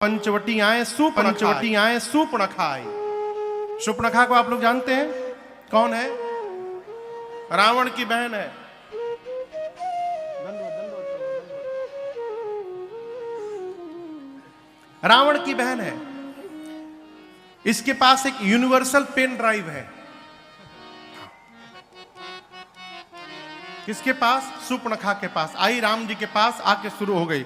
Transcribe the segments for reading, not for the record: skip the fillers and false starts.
पंचवटी आए सुपर्णखा आई। सुपर्णखा को आप लोग जानते हैं कौन है? रावण की बहन है। रावण की बहन है। इसके पास एक यूनिवर्सल पेन ड्राइव है। किसके पास? सुपर्णखा के पास। आई राम जी के पास आके शुरू हो गई।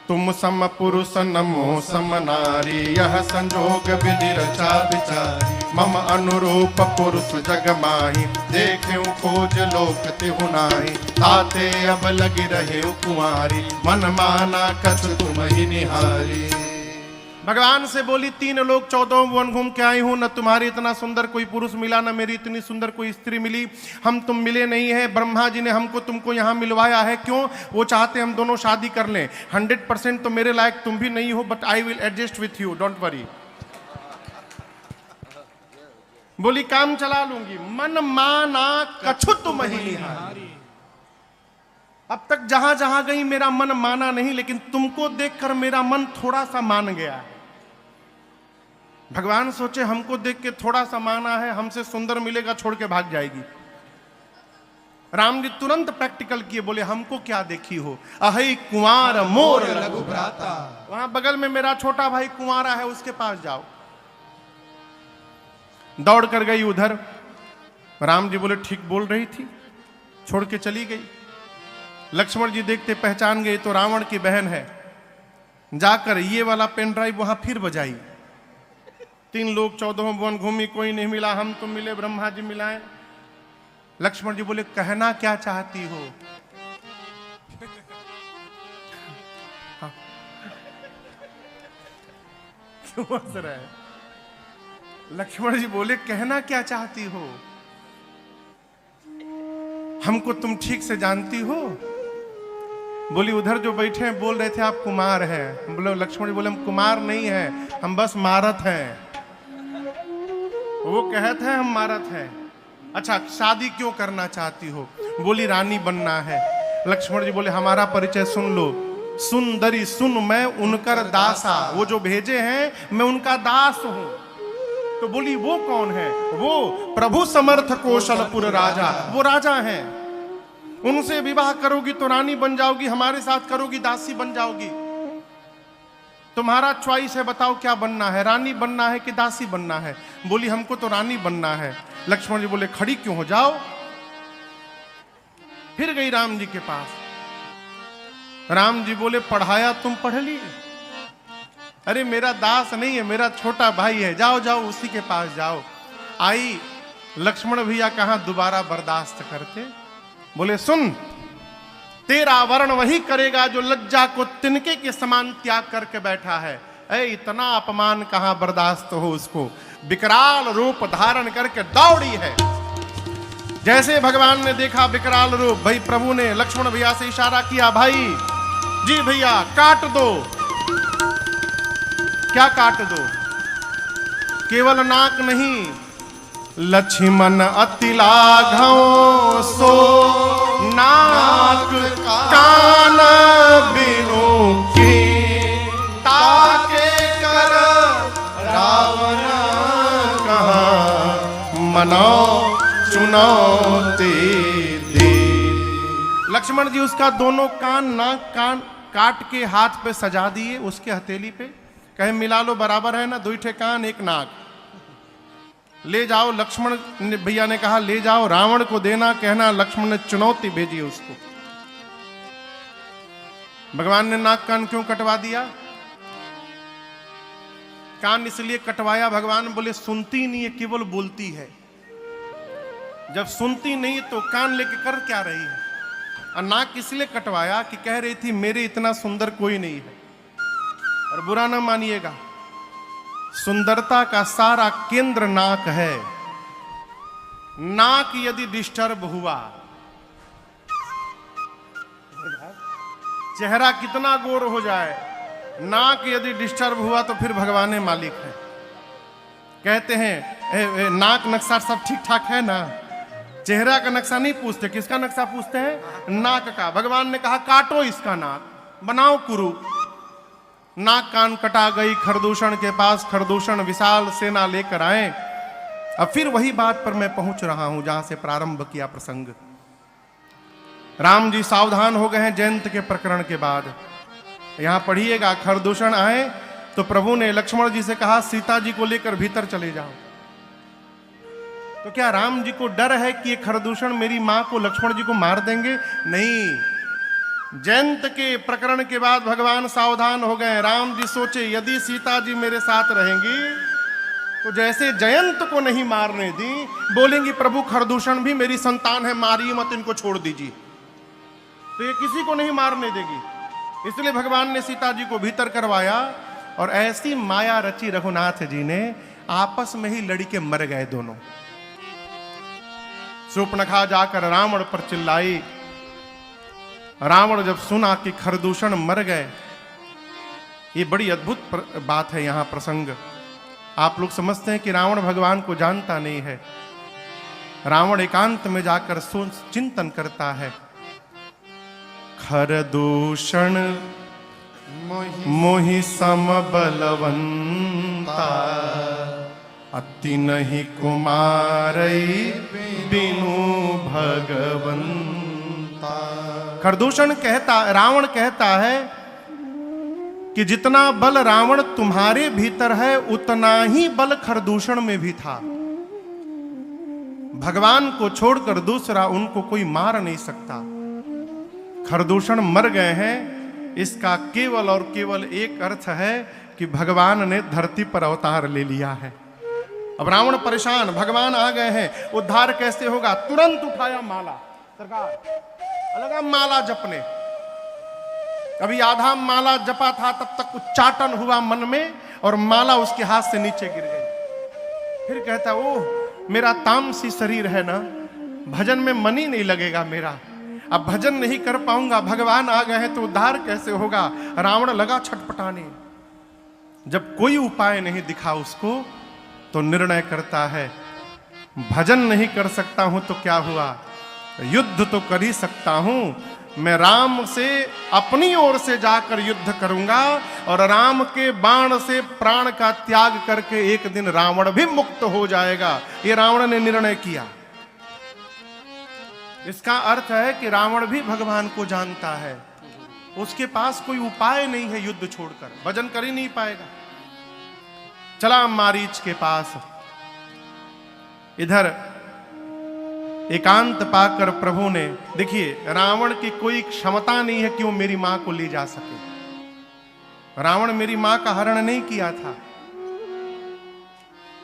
तुम सम पुरुष नमो सम नारी, यह संजोग विधि रचा विचारी। मम अनुरूप पुरुष जग माही, देखें खोज लोक तिहु नाहि। ताते अब लगी रहे कुंवारी, मन माना कछ तुम ही निहारी। भगवान से बोली 3 लोग 14 वन घूम के आई हूं, न तुम्हारी इतना सुंदर कोई पुरुष मिला, न मेरी इतनी सुंदर कोई स्त्री मिली। हम तुम मिले नहीं है। ब्रह्मा जी ने हमको तुमको यहाँ मिलवाया है। क्यों? वो चाहते हम दोनों शादी कर लें। 100% तो मेरे लायक तुम भी नहीं हो, but I will adjust with you, don't worry. बोली काम चला लूंगी। मन माना कछु तुम ही निहारी। अब तक जहां जहां गई मेरा मन माना नहीं, लेकिन तुमको देखकर मेरा मन थोड़ा सा मान गया है। भगवान सोचे हमको देख के थोड़ा सा माना है, हमसे सुंदर मिलेगा छोड़ के भाग जाएगी। राम जी तुरंत प्रैक्टिकल किए, बोले हमको क्या देखी हो, अहि कुंवार मोर लघु भ्राता। वहां बगल में मेरा छोटा भाई कुंवारा है, उसके पास जाओ। दौड़ कर गई उधर। राम जी बोले ठीक बोल रही थी, छोड़ के चली गई। लक्ष्मण जी देखते पहचान गए तो रावण की बहन है। जाकर ये वाला पेन ड्राइव वहां फिर बजाई। 3 लोग 14 वन घूमी, कोई नहीं मिला, हम तुम मिले, ब्रह्मा जी मिलाए। लक्ष्मण जी बोले कहना क्या चाहती हो? हाँ। क्यों हंस रहा है? लक्ष्मण जी बोले कहना क्या चाहती हो? हमको तुम ठीक से जानती हो? बोली उधर जो बैठे हैं बोल रहे थे आप कुमार हैं। बोले लक्ष्मण जी बोले हम कुमार नहीं हैं, हम बस मारत हैं। वो कहते हैं हम मारत हैं। अच्छा शादी क्यों करना चाहती हो? बोली रानी बनना है। लक्ष्मण जी बोले हमारा परिचय सुन लो। सुंदरी सुन मैं उनकर दासा, वो जो भेजे हैं मैं उनका दास हूं। तो बोली वो कौन है? वो प्रभु समर्थ कौशलपुर राजा, वो राजा हैं। उनसे विवाह करोगी तो रानी बन जाओगी, हमारे साथ करोगी दासी बन जाओगी। तुम्हारा च्वाइस है, बताओ क्या बनना है, रानी बनना है कि दासी बनना है? बोली हमको तो रानी बनना है। लक्ष्मण जी बोले खड़ी क्यों हो जाओ। फिर गई राम जी के पास। राम जी बोले पढ़ाया तुम पढ़ ली? अरे मेरा दास नहीं है, मेरा छोटा भाई है, जाओ जाओ उसी के पास जाओ। आई लक्ष्मण भैया कहां दोबारा बर्दाश्त करते। बोले सुन, तेरा वर्ण वही करेगा जो लज्जा को तिनके के समान त्याग करके बैठा है। ऐ इतना अपमान कहां बर्दाश्त हो उसको। विकराल रूप धारण करके दौड़ी है। जैसे भगवान ने देखा विकराल रूप, भाई प्रभु ने लक्ष्मण भैया से इशारा किया, भाई जी भैया काट दो। क्या काट दो? केवल नाक नहीं, लक्ष्मण अति लाघव सो नाक कान बिनु की। ताके कर रावण कहाँ, मनो चुनौती दी। लक्ष्मण जी उसका दोनों कान नाक कान काट के हाथ पे सजा दिए, उसके हथेली पे। कहे मिला लो बराबर है ना, 2 ठे कान 1 नाक। ले जाओ। लक्ष्मण भैया ने कहा ले जाओ, रावण को देना, कहना लक्ष्मण ने चुनौती भेजी उसको। भगवान ने नाक कान क्यों कटवा दिया? कान इसलिए कटवाया, भगवान बोले सुनती नहीं है, केवल बोलती है। जब सुनती नहीं तो कान लेके कर क्या रही है? और नाक इसलिए कटवाया कि कह रही थी मेरे इतना सुंदर कोई नहीं है। और बुरा ना मानिएगा, सुंदरता का सारा केंद्र नाक है। नाक यदि डिस्टर्ब हुआ, चेहरा कितना गोर हो जाए, नाक यदि डिस्टर्ब हुआ तो फिर भगवान मालिक है। कहते हैं नाक नक्शा सब ठीक ठाक है ना, चेहरा का नक्शा नहीं पूछते, किसका नक्शा पूछते हैं? नाक का। भगवान ने कहा काटो इसका नाक, बनाओ कुरूप। नाक कान कटा गई खरदूषण के पास, खरदूषण विशाल सेना लेकर आए। अब फिर वही बात पर मैं पहुंच रहा हूं जहां से प्रारंभ किया प्रसंग। राम जी सावधान हो गए हैं जयंत के प्रकरण के बाद। यहां पढ़िएगा, खरदूषण आए तो प्रभु ने लक्ष्मण जी से कहा सीता जी को लेकर भीतर चले जाओ। तो क्या राम जी को डर है कि ये खरदूषण मेरी मां को, लक्ष्मण जी को मार देंगे? नहीं। जयंत के प्रकरण के बाद भगवान सावधान हो गए। राम जी सोचे यदि सीता जी मेरे साथ रहेंगी तो जैसे जयंत को नहीं मारने दी, बोलेंगी प्रभु खरदूषण भी मेरी संतान है, मारिए मत, इनको छोड़ दीजिए, तो ये किसी को नहीं मारने देगी। इसलिए भगवान ने सीता जी को भीतर करवाया और ऐसी माया रची रघुनाथ जी ने, आपस में ही लड़ी के मर गए दोनों। शूर्पणखा जाकर रावण पर चिल्लाई। रावण जब सुना कि खरदूषण मर गए, ये बड़ी अद्भुत बात है यहां प्रसंग। आप लोग समझते हैं कि रावण भगवान को जानता नहीं है। रावण एकांत में जाकर चिंतन करता है, खरदूषण मोहि सम बलवंता, अति नहीं कुमारई बिनु भगवंता। खरदूषण कहता, रावण कहता है कि जितना बल रावण तुम्हारे भीतर है उतना ही बल खरदूषण में भी था। भगवान को छोड़कर दूसरा उनको कोई मार नहीं सकता। खरदूषण मर गए हैं, इसका केवल और केवल एक अर्थ है कि भगवान ने धरती पर अवतार ले लिया है। अब रावण परेशान, भगवान आ गए हैं, उद्धार कैसे होगा? तुरंत उठाया माला, सरकार लगा माला जपने। अभी आधा माला जपा था तब तक उच्चाटन हुआ मन में और माला उसके हाथ से नीचे गिर गई। फिर कहता ओह मेरा तामसी शरीर है ना, भजन में मन ही नहीं लगेगा मेरा, अब भजन नहीं कर पाऊंगा, भगवान आ गए हैं तो उद्धार कैसे होगा? रावण लगा छटपटाने। जब कोई उपाय नहीं दिखा उसको तो निर्णय करता है भजन नहीं कर सकता हूं तो क्या हुआ, युद्ध तो कर ही सकता हूं। मैं राम से अपनी ओर से जाकर युद्ध करूंगा और राम के बाण से प्राण का त्याग करके एक दिन रावण भी मुक्त हो जाएगा। ये रावण ने निर्णय किया। इसका अर्थ है कि रावण भी भगवान को जानता है, उसके पास कोई उपाय नहीं है युद्ध छोड़कर, भजन कर ही नहीं पाएगा। चला मारीच के पास। इधर एकांत पाकर प्रभु ने, देखिए रावण की कोई क्षमता नहीं है कि वो मेरी मां को ले जा सके। रावण मेरी मां का हरण नहीं किया था।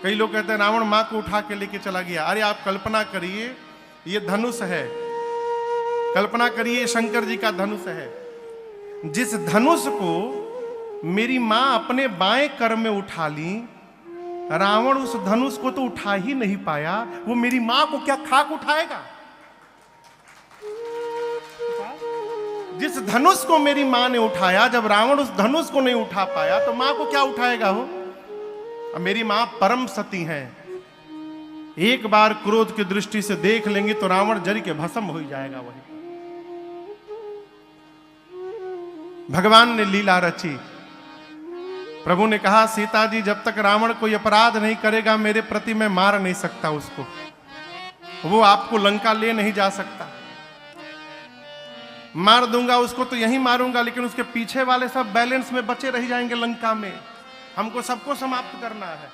कई लोग कहते हैं रावण मां को उठा के लेके चला गया। अरे आप कल्पना करिए, ये धनुष है, कल्पना करिए शंकर जी का धनुष है। जिस धनुष को मेरी मां अपने बाएं कर में उठा ली, रावण उस धनुष को तो उठा ही नहीं पाया, वो मेरी मां को क्या खाक उठाएगा? जिस धनुष को मेरी मां ने उठाया, जब रावण उस धनुष को नहीं उठा पाया तो मां को क्या उठाएगा हो? अब मेरी मां परम सती हैं, एक बार क्रोध की दृष्टि से देख लेंगे तो रावण जरी के भस्म हो जाएगा। वही भगवान ने लीला रची। प्रभु ने कहा सीता जी जब तक रावण कोई अपराध नहीं करेगा मेरे प्रति मैं मार नहीं सकता उसको, वो आपको लंका ले नहीं जा सकता। मार दूंगा उसको तो यहीं मारूंगा, लेकिन उसके पीछे वाले सब बैलेंस में बचे रह जाएंगे लंका में। हमको सबको समाप्त करना है,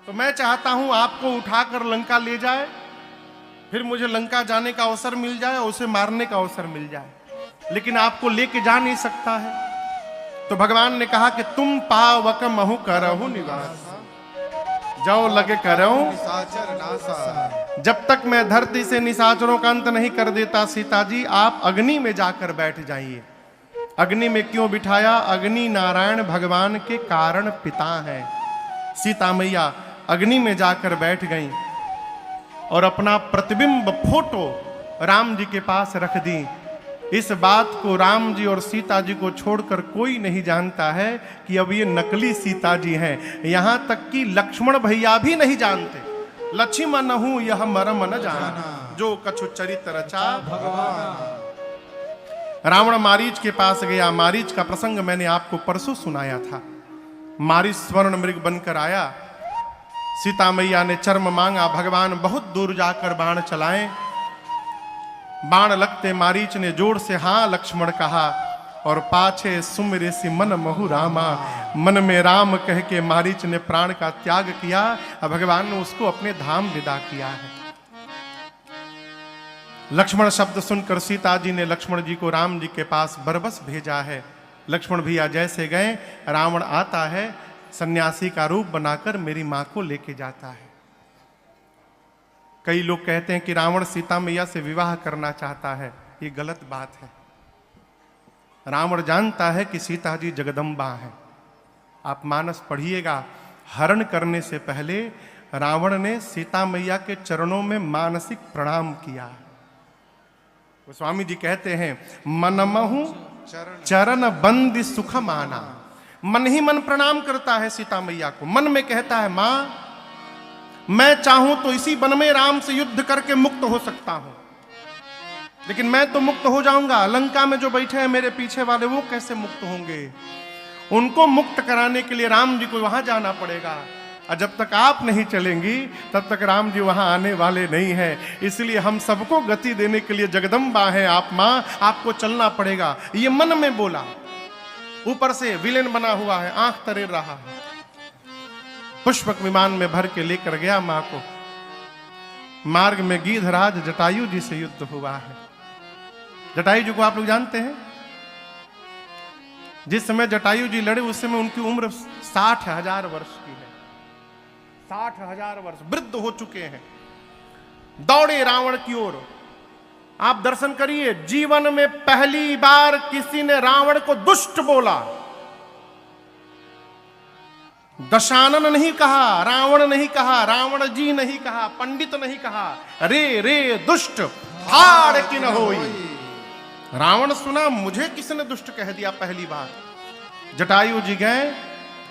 तो मैं चाहता हूं आपको उठाकर लंका ले जाए, फिर मुझे लंका जाने का अवसर मिल जाए और उसे मारने का अवसर मिल जाए, लेकिन आपको लेके जा नहीं सकता है। तो भगवान ने कहा कि तुम पावक महु करहु निवास, जाओ लगे करहु निशाचर नासा। जब तक मैं धरती से निशाचरों का अंत नहीं कर देता सीता जी, आप अग्नि में जाकर बैठ जाइए। अग्नि में क्यों बिठाया? अग्नि नारायण भगवान के कारण पिता हैं। सीता मैया अग्नि में जाकर बैठ गईं और अपना प्रतिबिंब फोटो राम जी के पास रख दी। इस बात को राम जी और सीता जी को छोड़कर कोई नहीं जानता है कि अब ये नकली सीता जी हैं। यहां तक कि लक्ष्मण भैया भी नहीं जानते। लक्ष्मण हूं यह मरम न जाना, जो कछु चरित रचा भगवान। रावण मारीच के पास गया। मारीच का प्रसंग मैंने आपको परसों सुनाया था। मारीच स्वर्ण मृग बनकर आया। सीता मैया ने चर्म मांगा। भगवान बहुत दूर जाकर बाण चलाए। बाण लगते मारीच ने जोर से हाँ लक्ष्मण कहा और पाछे सुमिरे सी मन महु रामा। मन में राम कह के मारीच ने प्राण का त्याग किया। अब भगवान ने उसको अपने धाम विदा किया है। लक्ष्मण शब्द सुनकर सीता जी ने लक्ष्मण जी को राम जी के पास बरबस भेजा है। लक्ष्मण भैया जैसे गए, रावण आता है, सन्यासी का रूप बनाकर मेरी मां को लेके जाता है। कई लोग कहते हैं कि रावण सीता मैया से विवाह करना चाहता है। ये गलत बात है। रावण जानता है कि सीता जी जगदम्बा है। आप मानस पढ़िएगा, हरण करने से पहले रावण ने सीता मैया के चरणों में मानसिक प्रणाम किया। गोस्वामी जी कहते हैं मनमहु चरण बंदी सुख माना। मन ही मन प्रणाम करता है सीता मैया को। मन में कहता है मां, मैं चाहूं तो इसी वन में राम से युद्ध करके मुक्त हो सकता हूं, लेकिन मैं तो मुक्त हो जाऊंगा। लंका में जो बैठे हैं मेरे पीछे वाले, वो कैसे मुक्त होंगे? उनको मुक्त कराने के लिए राम जी को वहां जाना पड़ेगा। और जब तक आप नहीं चलेंगी तब तक राम जी वहां आने वाले नहीं हैं। इसलिए हम सबको गति देने के लिए जगदम्बा है आप मां, आपको चलना पड़ेगा। ये मन में बोला। ऊपर से विलेन बना हुआ है, आंख तरेर रहा है। पुष्पक विमान में भर के लेकर गया मां को। मार्ग में गीधराज जटायु जी से युद्ध हुआ है। जटायु जी को आप लोग जानते हैं। जिस समय जटायु जी लड़े उस समय उनकी उम्र 60,000 वर्ष की है। 60,000 वर्ष, वृद्ध हो चुके हैं। दौड़े रावण की ओर। आप दर्शन करिए, जीवन में पहली बार किसी ने रावण को दुष्ट बोला। दशानन नहीं कहा, रावण नहीं कहा, रावण जी नहीं कहा, पंडित नहीं कहा। रे रे दुष्ट फाड़ की न होई। रावण सुना, मुझे किसने दुष्ट कह दिया पहली बार। जटायु जी गए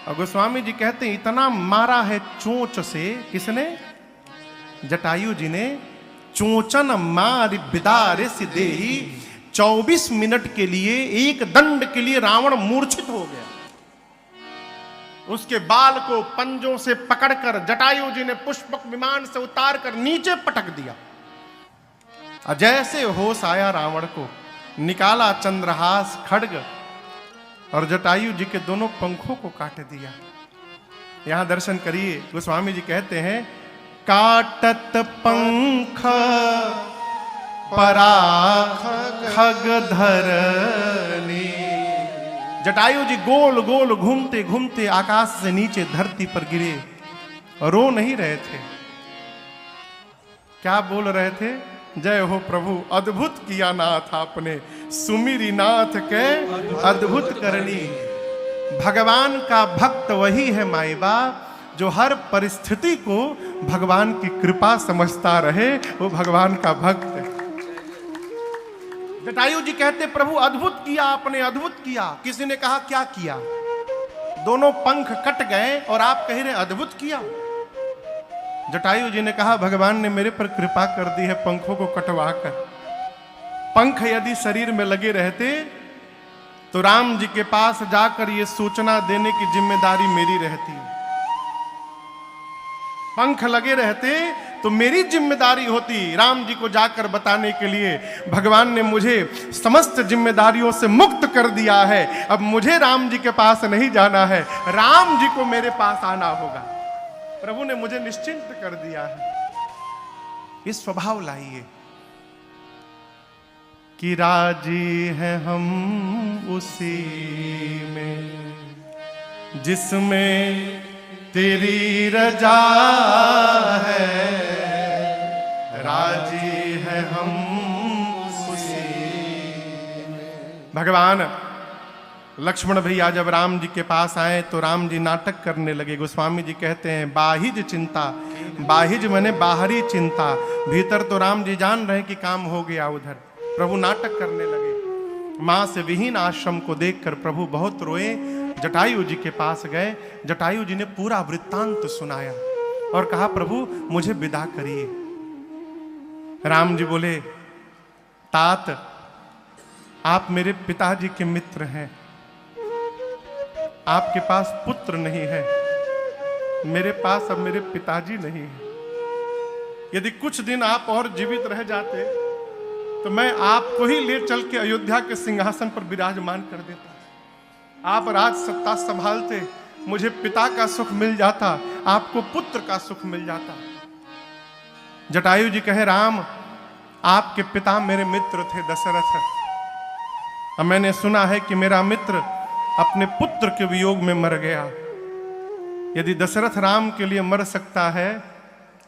और गोस्वामी जी कहते हैं इतना मारा है चोंच से। किसने? जटायु जी ने। चोंचन मारी बिदारे सिदेही। 24 मिनट के लिए, एक दंड के लिए रावण मूर्छित हो गया। उसके बाल को पंजों से पकड़कर जटायु जी ने पुष्पक विमान से उतारकर नीचे पटक दिया। जैसे होश आया रावण को, निकाला चंद्रहास खड्ग और जटायु जी के दोनों पंखों को काट दिया। यहां दर्शन करिए, गोस्वामी जी कहते हैं काटत पंख पराख खग धरनी। जटायु जी गोल गोल घूमते घूमते आकाश से नीचे धरती पर गिरे। रो नहीं रहे थे, क्या बोल रहे थे? जय हो प्रभु, अद्भुत किया नाथ आपने, सुमिरी नाथ के अद्भुत करनी। भगवान का भक्त वही है माई बाप जो हर परिस्थिति को भगवान की कृपा समझता रहे, वो भगवान का भक्त है। जटायु जी कहते प्रभु अद्भुत किया आपने, अद्भुत किया। किसी ने कहा क्या किया? दोनों पंख कट गए और आप कह रहे अद्भुत किया। जटायु जी ने कहा भगवान ने मेरे पर कृपा कर दी है पंखों को कटवा कर। पंख यदि शरीर में लगे रहते तो राम जी के पास जाकर ये सूचना देने की जिम्मेदारी मेरी रहती। पंख लगे रहते तो मेरी जिम्मेदारी होती राम जी को जाकर बताने के लिए। भगवान ने मुझे समस्त जिम्मेदारियों से मुक्त कर दिया है। अब मुझे राम जी के पास नहीं जाना है, राम जी को मेरे पास आना होगा। प्रभु ने मुझे निश्चिंत कर दिया है। इस स्वभाव लाइए कि राजी है हम उसी में जिसमें तेरी रजा है। राजी है हम उसी में। भगवान लक्ष्मण भैया जब राम जी के पास आए तो राम जी नाटक करने लगे। गोस्वामी जी कहते हैं बाहिज चिंता। बाहिज माने बाहरी चिंता, भीतर तो राम जी जान रहे कि काम हो गया। उधर प्रभु नाटक करने लगे। मां से विहीन आश्रम को देखकर प्रभु बहुत रोए। जटायु जी के पास गए। जटायु जी ने पूरा वृत्तांत सुनाया और कहा प्रभु मुझे विदा करिए। राम जी बोले तात आप मेरे पिताजी के मित्र हैं, आपके पास पुत्र नहीं है, मेरे पास अब मेरे पिताजी नहीं है। यदि कुछ दिन आप और जीवित रह जाते तो मैं आपको ही ले चल के अयोध्या के सिंहासन पर विराजमान कर देता। आप राज सत्ता संभालते, मुझे पिता का सुख मिल जाता, आपको पुत्र का सुख मिल जाता। जटायु जी कहे, राम आपके पिता मेरे मित्र थे दशरथ, अब मैंने सुना है कि मेरा मित्र अपने पुत्र के वियोग में मर गया। यदि दशरथ राम के लिए मर सकता है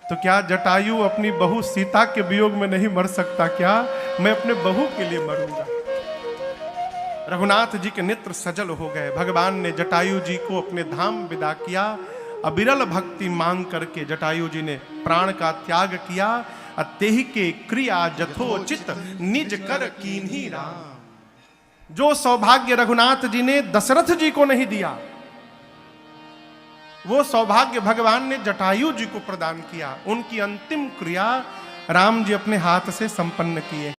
तो क्या जटायु अपनी बहू सीता के वियोग में नहीं मर सकता? क्या मैं अपने बहू के लिए मरूंगा? रघुनाथ जी के नेत्र सजल हो गए। भगवान ने जटायु जी को अपने धाम विदा किया। अविरल भक्ति मांग करके जटायु जी ने प्राण का त्याग किया। अतेहि के क्रिया जथोचित निज कर कीन्ही राम। जो सौभाग्य रघुनाथ जी ने दशरथ जी को नहीं दिया, वो सौभाग्य भगवान ने जटायु जी को प्रदान किया। उनकी अंतिम क्रिया राम जी अपने हाथ से संपन्न किए।